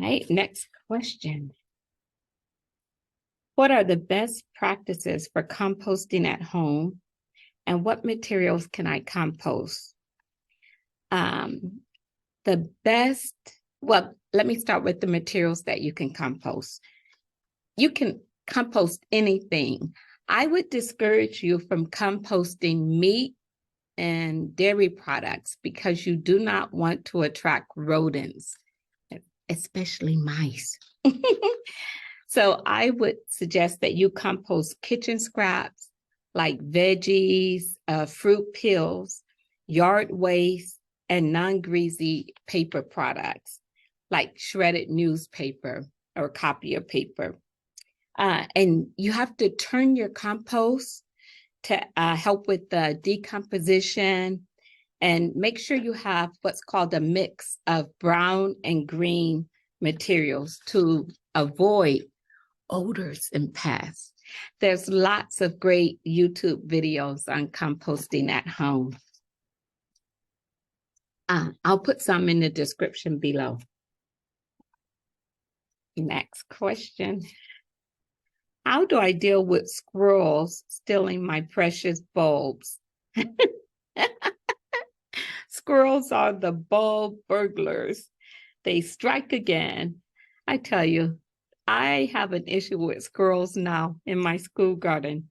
right, next question. What are the best practices for composting at home, and what materials can I compost? The best, well, let me start with the materials that you can compost. You can compost anything. I would discourage you from composting meat and dairy products because you do not want to attract rodents, especially mice. So I would suggest that you compost kitchen scraps like veggies, fruit peels, yard waste, and non-greasy paper products like shredded newspaper or copier paper. And you have to turn your compost to help with the decomposition, and make sure you have what's called a mix of brown and green materials to avoid odors and pests. There's lots of great YouTube videos on composting at home. I'll put some in the description below. Next question. How do I deal with squirrels stealing my precious bulbs? Squirrels are the bulb burglars. They strike again. I tell you, I have an issue with squirrels now in my school garden.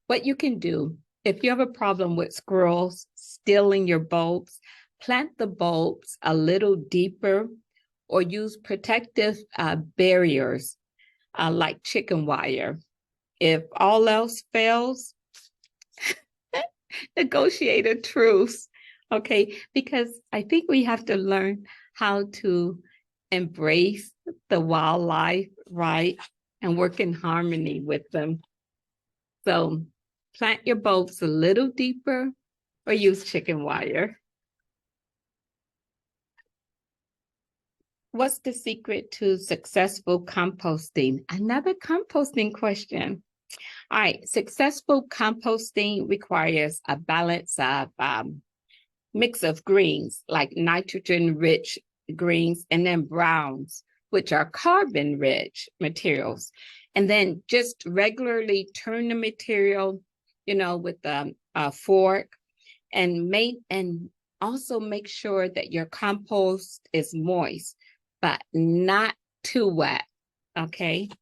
What you can do, if you have a problem with squirrels stealing your bulbs, plant the bulbs a little deeper or use protective barriers like chicken wire. If all else fails, negotiate a truce, okay? Because I think we have to learn how to embrace the wildlife, right? And work in harmony with them. So plant your bulbs a little deeper or use chicken wire. What's the secret to successful composting? Another composting question. All right, successful composting requires a balance of mix of greens, like nitrogen-rich greens, and then browns, which are carbon-rich materials. And then just regularly turn the material, with a fork, and also make sure that your compost is moist, but not too wet, okay?